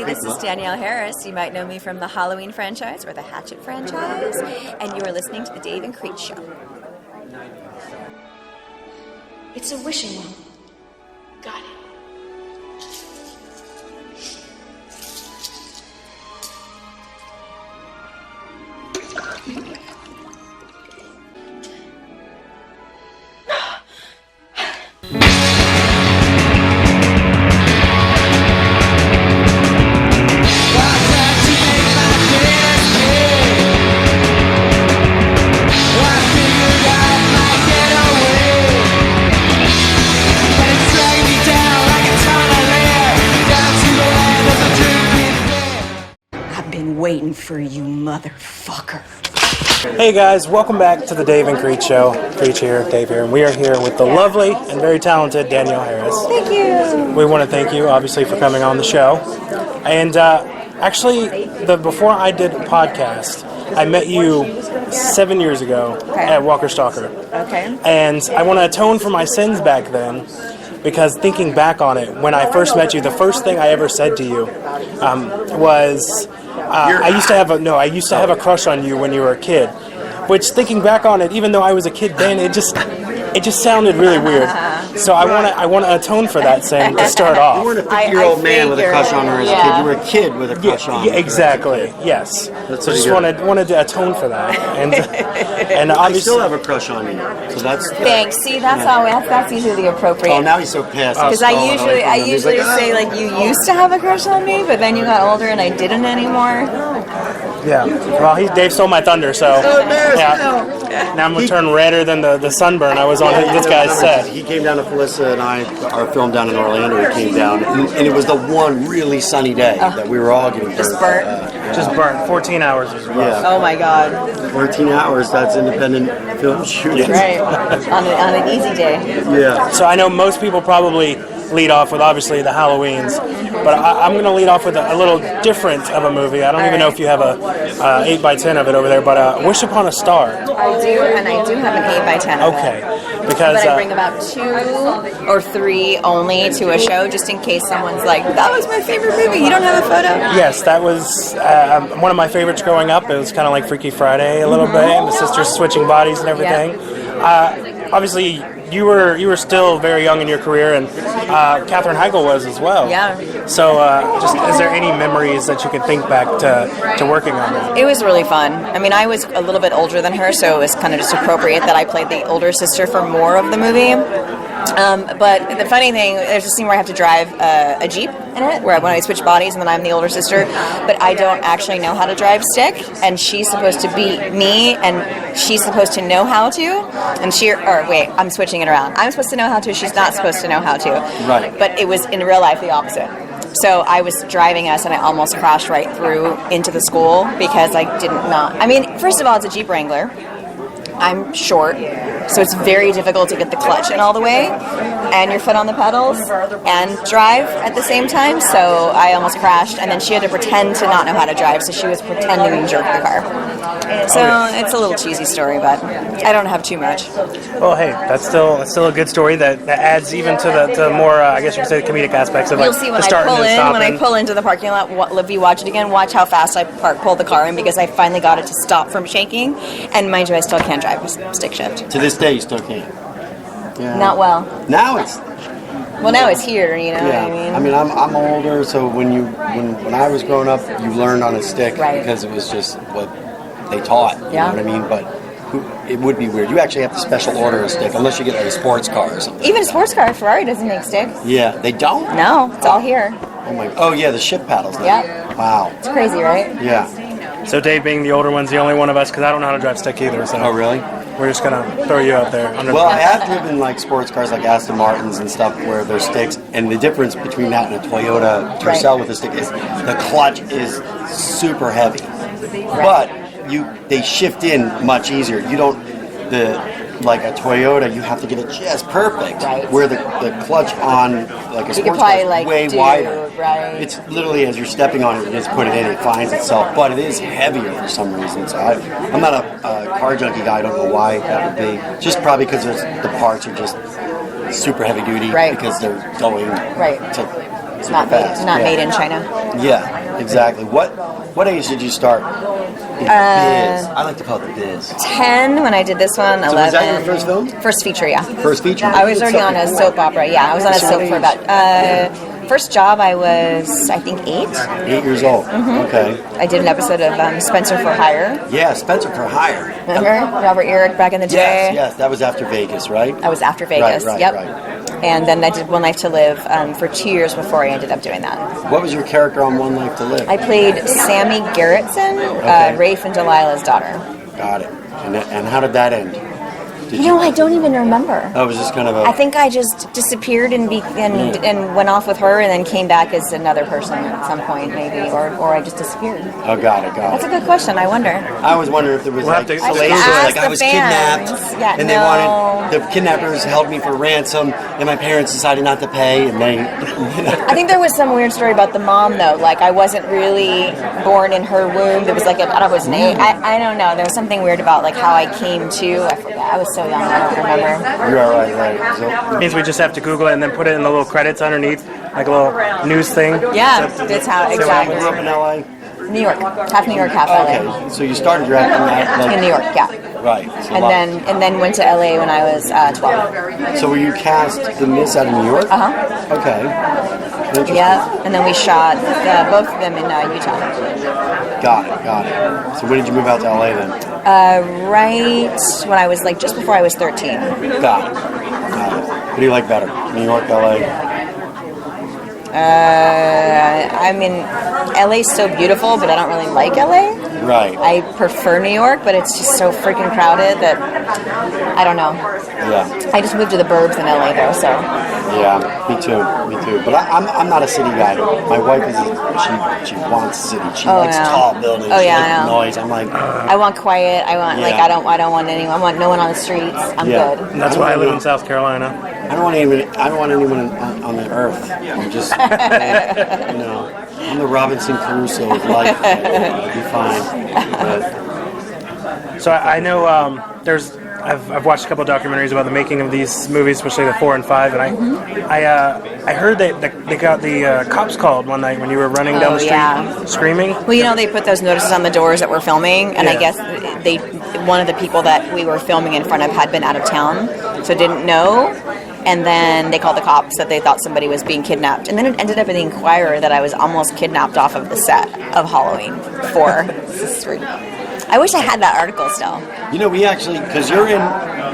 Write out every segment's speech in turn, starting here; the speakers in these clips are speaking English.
this is Danielle Harris. You might know me from the Halloween franchise or the Hatchet franchise, and you are listening to the Dave and Creech Show. It's a wishing well. Got it. Waiting for you, motherfucker. Hey guys, welcome back to the Dave and Creech Show. Creech here, Dave here, and we are here with the lovely and very talented Danielle Harris. Thank you. We want to thank you, obviously, for coming on the show. And actually, before I did a podcast, I met you 7 years ago at Walker Stalker. Okay. And I want to atone for my sins back then, because thinking back on it, when I first met you, the first thing I ever said to you was... I used to have a crush on you when you were a kid, which, thinking back on it, even though I was a kid then, it just sounded really weird. So I want to atone for that sin to start off. You weren't a 50-year-old man with a crush on her as a kid. You were a kid with a crush on her. Yeah, exactly. Yes. So just wanted to atone for that, and I obviously still have a crush on you. So that's thanks. See, that's usually the appropriate. Oh, now he's so pissed. Because I usually say like you used to have a crush on me, but then you got older and I didn't anymore. Yeah. Well, Dave stole my thunder, so yeah. Now I'm gonna turn redder than the sunburn I was on this guy's set. He came down to Felissa and our film down in Orlando. He came down, and it was the one really sunny day that we were all getting just burnt. Just burnt. 14 hours is rough. Yeah. Oh my God. 14 hours. That's independent film shooting. Right. on an easy day. Yeah. So I know most people probably lead off with obviously the Halloweens, but I'm going to lead off with a little different of a movie. I don't even know if you have a 8x10 of it over there, but Wish Upon a Star. I do, and I do have an 8x10 of Okay, it. because but I bring about 2 or 3 only to a show, just in case someone's like, that was my favorite movie, you don't have a photo? Yes, that was one of my favorites growing up. It was kind of like Freaky Friday a little bit, and the sisters switching bodies and everything. Yeah. Obviously, you were still very young in your career, and Katherine Heigl was as well. Yeah. So, just is there any memories that you can think back to working on that? It was really fun. I mean, I was a little bit older than her, so it was kind of just appropriate that I played the older sister for more of the movie. But the funny thing, there's a scene where I have to drive a Jeep in it, when I switch bodies, and then I'm the older sister, but I don't actually know how to drive stick, and she's supposed to beat me, and she's supposed to know how to, and I'm switching it around. I'm supposed to know how to, she's not supposed to know how to. Right. But it was in real life the opposite. So I was driving us, and I almost crashed right through into the school because I I mean, first of all, it's a Jeep Wrangler. I'm short, so it's very difficult to get the clutch in all the way and your foot on the pedals and drive at the same time, so I almost crashed, and then she had to pretend to not know how to drive, so she was pretending to jerk the car. So it's a little cheesy story, but I don't have too much. Well, hey, that's still a good story that adds even to the more, I guess you could say, comedic aspects of You'll see when I pull into the parking lot, if you watch it again, watch how fast I pull the car in, because I finally got it to stop from shaking, and mind you, I still can't drive a stick shift. To this day, you still can't. Yeah. Not well. Now it's. Well, now it's here, you know what I mean? I'm older, so when I was growing up, you learned on a stick because it was just what they taught. You know what I mean? But it would be weird. You actually have to special order a stick unless you get like a sports car or something. Even a sports car, Ferrari doesn't make sticks. Yeah, they don't? No, it's all here. Oh yeah, the ship paddles. Yeah. Wow. It's crazy, right? Yeah. So Dave, being the older one's the only one of us, because I don't know how to drive stick either. So. Oh really? We're just going to throw you out there. I have driven like sports cars like Aston Martins and stuff where they're sticks, and the difference between that and a Toyota Tercel with a stick is the clutch is super heavy. But they shift in much easier. You don't, like a Toyota, you have to get it just perfect. Right. Where the clutch on like a sports car is way wider. Right. It's literally as you're stepping on it, you just put it in, it finds itself. But it is heavier for some reason. So I'm not a car junkie guy. I don't know why that would be. Just probably because the parts are just super heavy duty. Right. Because they're going to super Not fast. not yeah. made in China. Yeah, exactly. What age did you start in biz? I like to call it the biz. 10 when I did this one. 11. So was that your first film? First feature, yeah. First feature? I was already on a soap opera. Yeah, I was on a soap for about. First job, I was, I think, 8. 8 years old. Okay. I did an episode of Spencer for Hire. Yeah, Spencer for Hire. Remember Robert Urich back in the day? Yes, that was after Vegas, right? I was after Vegas. Right, yep. right. And then I did One Life to Live for 2 years before I ended up doing that. What was your character on One Life to Live? I played Sammy Gerritsen, Rafe and Delilah's daughter. Got it. And how did that end? I don't even remember. Oh, it was just kind of a... I think I just disappeared and went off with her, and then came back as another person at some point, maybe, or I just disappeared. Oh, got it. That's a good question. I wonder. I always wondered if there was We'll have to salacious, ask like I the was fans. kidnapped, Yeah, and they wanted the kidnappers held me for ransom, and my parents decided not to pay, and they. I think there was some weird story about the mom, though. Like, I wasn't really born in her womb. There was like I was an I don't know. There was something weird about like how I came to. I forgot. I was so young. I don't remember. You are right. So, It means we just have to Google it and then put it in the little credits underneath, like a little news thing. Yeah, that's how you exactly. grew up in LA. New York, half New York, half LA. Okay, so you started your acting at In New York, yeah. Right. So And then went to LA when I was 12. So were you cast in this out of New York? Okay. Interesting. Yeah, and then we shot both of them in Utah. Got it. So when did you move out to LA then? Right when I was like just before I was 13. Got it. What do you like better, New York, LA? I mean, LA's so beautiful, but I don't really like LA. Right. I prefer New York, but it's just so freaking crowded that I don't know. Yeah. I just moved to the burbs in LA though, so. Yeah, me too. But I'm not a city guy. My wife is. She wants city. She likes tall buildings. Oh, she yeah, likes noise. I'm like. I want quiet. I want like I don't want anyone. I want no one on the streets. I'm good. And that's why I live in South Carolina. I don't want anyone on the earth. I'm just. I'm the Robinson Crusoe of life. I'll be fine. But, So I know I've watched a couple of documentaries about the making of these movies, especially the 4 and 5, and I heard they got the cops called one night when you were running down the street screaming. Well, they put those notices on the doors that we're filming, and I guess one of the people that we were filming in front of had been out of town, so didn't know. And then they called the cops that they thought somebody was being kidnapped. And then it ended up in the Inquirer that I was almost kidnapped off of the set of Halloween 4. I wish I had that article still. we actually, because you're in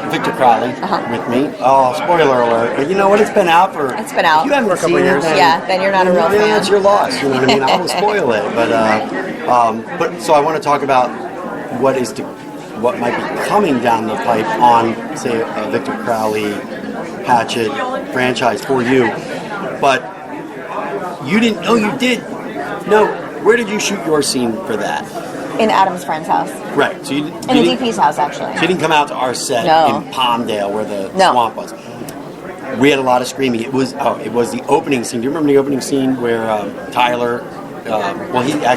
Victor Crowley with me. Oh, spoiler alert. But you know what? It's been out for... It's been out. If you haven't for a couple seen years. it, Then you're not a real fan. That's your loss. You know what I mean? I won't spoil it. But so I want to talk about what might be coming down the pipe on, say, a Victor Crowley Hatchet franchise for you. But you didn't... Oh, you did. No. Where did you shoot your scene for that? In Adam's friend's house. Right. So you In the DP's house, actually. So you didn't come out to our set No. in Palmdale where the swamp was. We had a lot of screaming. It was the opening scene. Do you remember the opening scene where Tyler?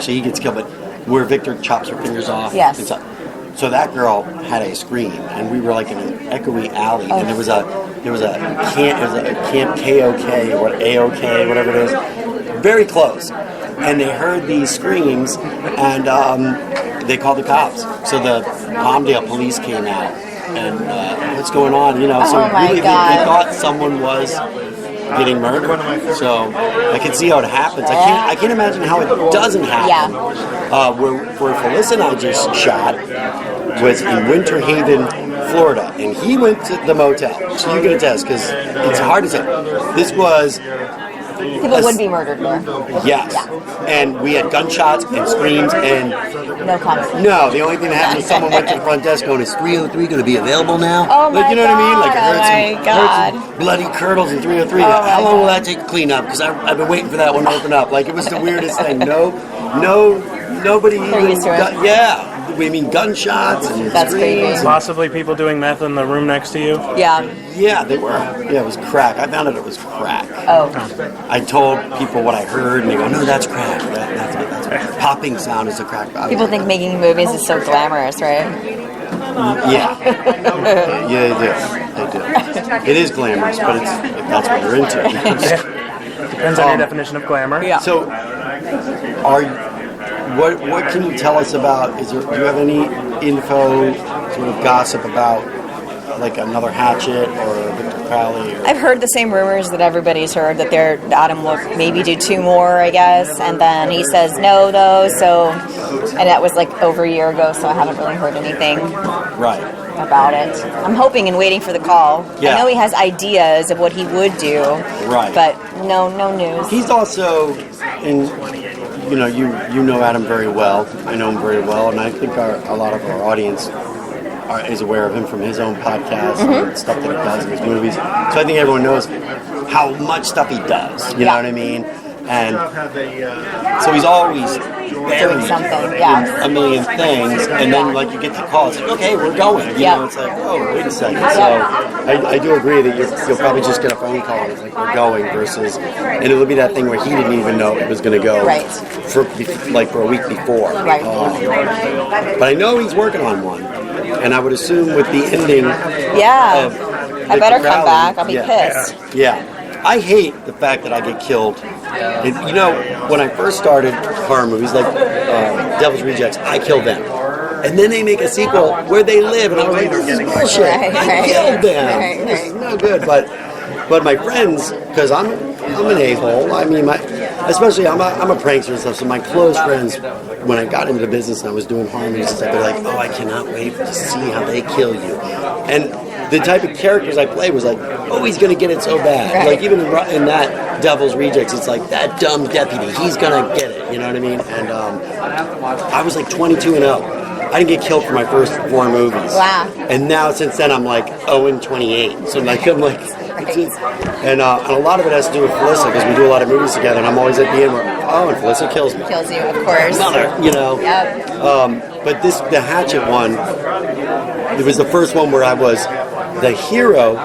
He gets killed, but where Victor chops her fingers off. Yes. So that girl had a scream, and we were like in an echoey alley, and there was a camp KOK or AOK, whatever it is, very close, and they heard these screams, and they called the cops. So the Palmdale police came out, and what's going on? So really they thought someone was getting murdered. So I can see how it happens. I can't imagine how it doesn't happen. Yeah. Where Felissa and I just shot was in Winter Haven, Florida, and he went to the motel. So you can attest, because it's hard to say. This was... People would be murdered there. Yes. Yeah. And we had gunshots and screams and... No comment. No, the only thing that happened is someone went to the front desk going, is 303 going to be available now? Oh my you know what I mean? Like, God. heard some bloody curdles in 303. How long will that take to clean up? Because I've been waiting for that one to open up. Like, it was the weirdest thing. Nobody even... used to it. Yeah. We mean gunshots and That's screams. crazy. Possibly people doing meth in the room next to you. Yeah. Yeah, they were. Yeah, it was crack. I found out it was crack. Oh. I told people what I heard, and they go, "No, that's crack. That's popping sound is a crack." People think making movies is so glamorous, right? Yeah. Yeah, they do. It is glamorous, but that's what they're into. Depends on your definition of glamour. Yeah. So, what can you tell us about? Do you have any info, sort of gossip about, like another Hatchet or Victor Crowley? Or? I've heard the same rumors that everybody's heard, that Adam will maybe do 2 more, I guess, and then he says no, though. So, and that was like over a year ago, so I haven't really heard anything about it. I'm hoping and waiting for the call. Yeah. I know he has ideas of what he would do, but no news. He's also in. You know Adam very well. I know him very well, and I think a lot of our audience is aware of him from his own podcast and stuff that he does in his movies. So I think everyone knows how much stuff he does. You know what I mean? And so he's always buried in a million things, and then like you get the call, it's like, okay, we're going. You know, it's like, oh, wait a second. So I do agree that you'll probably just get a phone call and it's like, we're going, versus, and it'll be that thing where he didn't even know it was going to go for a week before. But I know he's working on one, and I would assume with the ending of I better come back. I'll be pissed. Yeah. I hate the fact that I get killed. And, when I first started horror movies, like Devil's Rejects, I killed them. And then they make a sequel where they live, and I was like, this is bullshit. I killed them. This is no good. But my friends, because I'm an a-hole. I mean, especially I'm a prankster and stuff. So my close friends, when I got into the business and I was doing horror movies and stuff, they're like, oh, I cannot wait to see how they kill you. And the type of characters I play was like, oh, he's going to get it so bad. Like, even in that Devil's Rejects, it's like, that dumb deputy, he's going to get it. You know what I mean? And I was like 22-0. I didn't get killed for my first 4 movies. Wow. And now, since then, I'm like 0-28. So, like, I'm like... And a lot of it has to do with Felissa, because we do a lot of movies together, and I'm always at the end where, and Felissa kills me. Kills you, of course. Mother, but the Hatchet one, it was the first one where I was the hero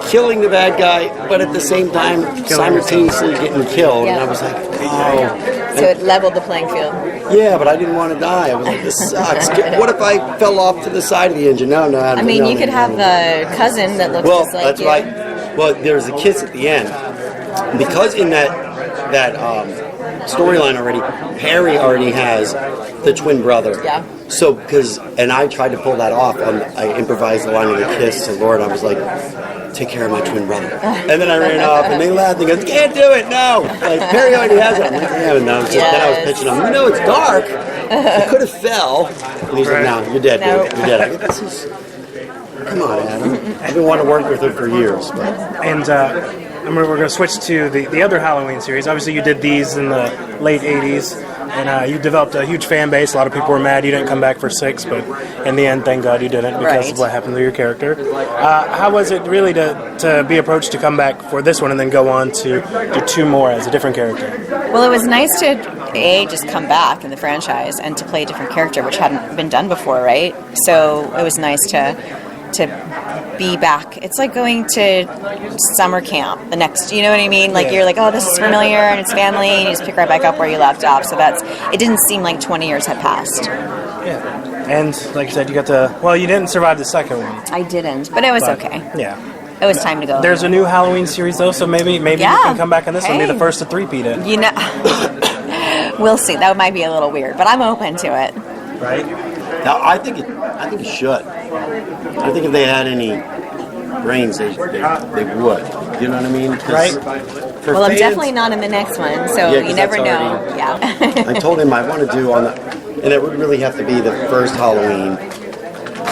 killing the bad guy, but at the same time simultaneously getting killed. And I was like, oh. So it leveled the playing field. Yeah, but I didn't want to die. I was like, this sucks. What if I fell off to the side of the engine? No. I mean, you could have a cousin that looks just like that's you. Right. Well, there's a kiss at the end. Because in that storyline already, Harry already has the twin brother. Yeah. So, and I tried to pull that off. I improvised the line of the kiss to Lord. I was like, take care of my twin brother. And then I ran off, and they laughed and goes, can't do it, no. Like, Harry already has it. I'm like, yeah, and then I was pitching him, it's dark. I could have fell. And he's like, no, you're dead, dude. You're dead. I go, this is... Come on, Adam. I've been wanting to work with him for years. But. And we're going to switch to the other Halloween series. Obviously, you did these in the late 80s, and you developed a huge fan base. A lot of people were mad you didn't come back for 6, but in the end, thank God you didn't, because of what happened to your character. How was it really to be approached to come back for this one and then go on to do 2 more as a different character? Well, it was nice to, just come back in the franchise and to play a different character, which hadn't been done before, right? So it was nice to be back. It's like going to summer camp the next, you know what I mean? Like, you're like, oh, this is familiar, and it's family, and you just pick right back up where you left off. So it didn't seem like 20 years had passed. Yeah. And like you said, you didn't survive the second one. I didn't, but it was okay. Yeah. It was time to go. There's a new Halloween series, though, so maybe you can come back on this one, be the first to three-peat it. We'll see. That might be a little weird, but I'm open to it. Right? Now, I think it should. I think if they had any brains, they would. You know what I mean? Right. Well, I'm definitely not in the next one, so you never know. I told him I want to do and it would really have to be the first Halloween,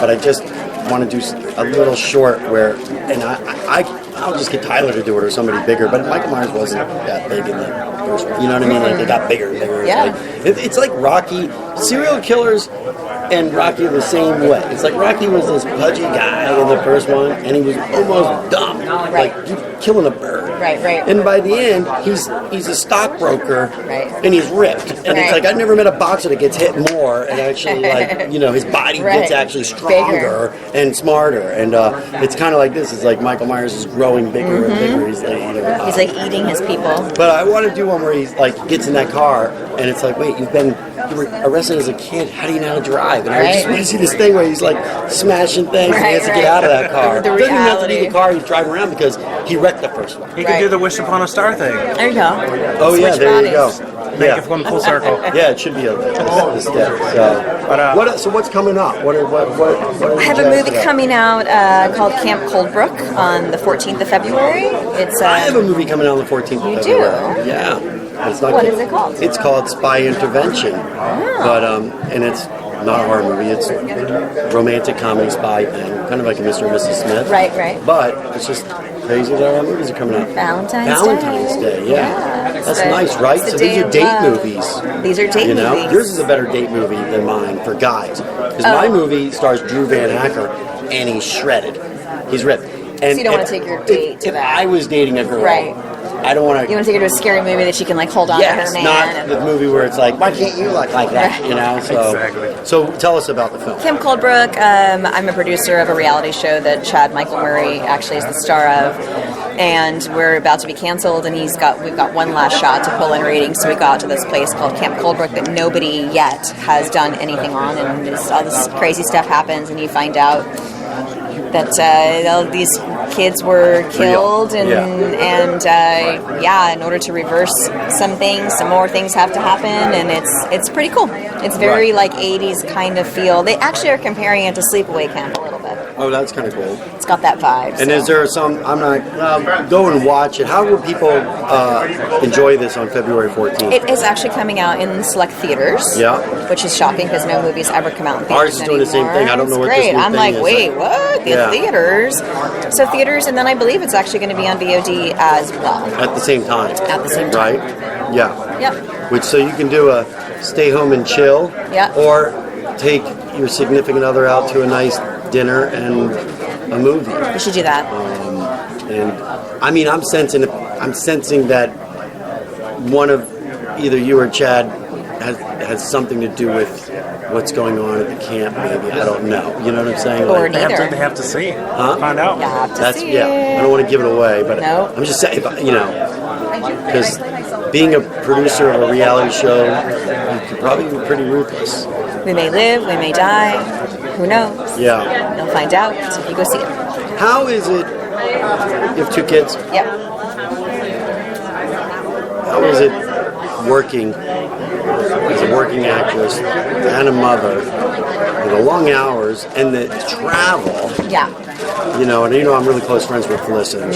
but I just want to do a little short where, and I'll just get Tyler to do it or somebody bigger, but Michael Myers wasn't that big in the first one. You know what I mean? Like, they got bigger and bigger. Yeah. It's like Rocky. Serial killers and Rocky are the same way. It's like Rocky was this pudgy guy in the first one, and he was almost dumb. Like, killing a bird. Right. And by the end, he's a stockbroker, and he's ripped. And it's like, I've never met a boxer that gets hit more, and actually, like, his body gets actually stronger and smarter. And it's kind of like this. It's like Michael Myers is growing bigger and bigger. He's like eating his people. But I want to do one where he's like gets in that car, and it's like, wait, you were arrested as a kid. How do you know how to drive? And I just want to see this thing where he's like smashing things and he has to get out of that car. It doesn't even have to be the car he's driving around, because he wrecked the first one. He could do the Wish Upon a Star thing. There you go. Oh yeah, Switch there you go. bodies. Make it come full circle. Yeah, it should be a step. So what's coming up? What I have a movie coming out called Camp Coldbrook on the 14th of February. I have a movie coming out on the 14th of February. Do? Yeah. It's not What is it called? It's called Spy Intervention. But and it's not a horror movie. It's a romantic comedy spy thing, kind of like a Mr. and Mrs. Smith. Right. But it's just crazy that our movies are coming out. Valentine's Day. Yeah. That's nice, right? It's So the these day are of date love. movies. These are date movies. Yours is a better date movie than mine for guys. Because my movie stars Drew Van Acker, and he's shredded. He's ripped. And So you don't want to take your date to if that. I was dating a girl, Right. I don't want to. You want to take her to a scary movie that she can like hold on to her man. Not the movie where it's like, why can't you look like that? You know. So, Exactly. So tell us about the film. Camp Coldbrook. I'm a producer of a reality show that Chad Michael Murray actually is the star of, and we're about to be canceled. And we've got one last shot to pull in ratings. So we got to this place called Camp Coldbrook that nobody yet has done anything on, and all this crazy stuff happens, and you find out that all these kids were killed, and in order to reverse some things, some more things have to happen, and it's pretty cool. It's very like 80s kind of feel. They actually are comparing it to Sleepaway Camp a little bit. Oh, that's kind of cool. It's got that vibe. And so. is there some? I'm not. Go and watch it. How will people enjoy this on February 14th? It is actually coming out in select theaters. Yeah. Which is shocking because no movies ever come out in theaters. Ours is doing the same thing. I don't know It's what great. this new I'm thing like, is. wait, what? The theaters. So theaters, and then I believe it's actually going to be on VOD as well. At the same time. At the same time. Right? Yeah. Yep. Which so you can do a stay home and chill. Yeah. Or take your significant other out to a nice dinner and a movie. You should do that. And I mean, I'm sensing that one of either you or Chad has something to do with what's going on at the camp. Maybe I don't know. You know what I'm saying? Or They neither. have to see. Huh? Find out. You have to That's see yeah. it. I don't want to give it away, but No. I'm just saying, because being a producer of a reality show, you could probably be pretty ruthless. We may live, we may die. Who knows? Yeah. You'll find out if you go see it. How is it? You have two kids. Yep. How is it working as a working actress and a mother with the long hours and the travel? Yeah. You know, and I'm really close friends with Melissa, and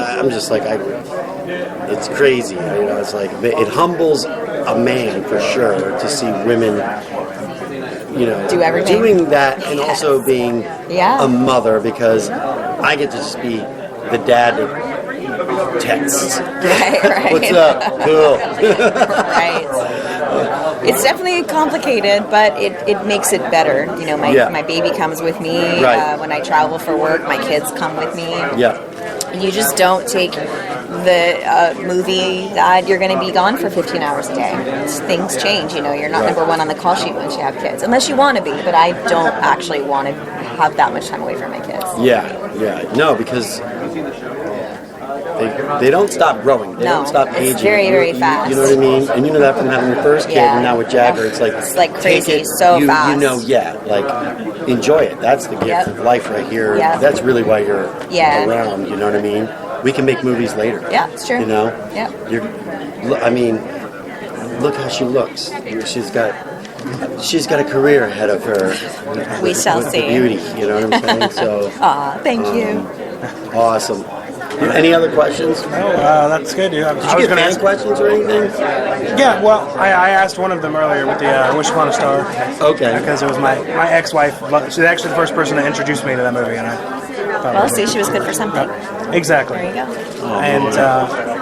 I'm just like, it's crazy. You know, it's like it humbles a man for sure to see women, Do everything. doing that, and also being a mother, because I get to just be the dad that texts. Right. What's up? Cool. Right. It's definitely complicated, but it makes it better. My baby comes with me when I travel for work. My kids come with me. Yeah. You just don't take the movie that you're going to be gone for 15 hours a day. Things change. You're not number one on the call sheet once you have kids, unless you want to be. But I don't actually want to have that much time away from my kids. Yeah. No, because they don't stop growing. They don't stop aging. It's very, very fast. You know what I mean? And you know that from having your first kid, and now with Jagger, it's like crazy, take it, so fast. like enjoy it. That's the gift of life right here. Yep. That's really why you're around. You know what I mean? We can make movies later. Yeah, it's true. Yep. Look how she looks. She's got a career ahead of her. We shall with see. The beauty, you know what I'm saying? So. Aw, thank you. Awesome. Any other questions? No, that's good, dude. Did you get fan questions or anything? Yeah, well, I asked one of them earlier with the Wish Upon a Star. Okay. Because it was my ex-wife. She's actually the first person to introduce me to that movie, and I thought Well, see, she was good for something. Exactly. There you go. And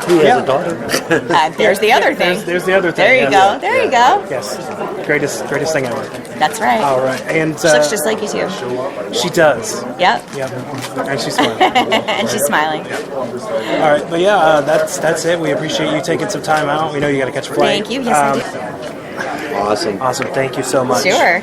He has a daughter. There's the other thing. There's the other thing. There you go. There you go. Yes. Greatest thing ever. That's right. All right. And She looks just like you too. she does. Yep. Yep. And she's smiling. And she's smiling. All right, but yeah, that's it. We appreciate you taking some time out. We know you got to catch a flight. Thank you. Yes, I do. Awesome. Awesome. Thank you so much. Sure.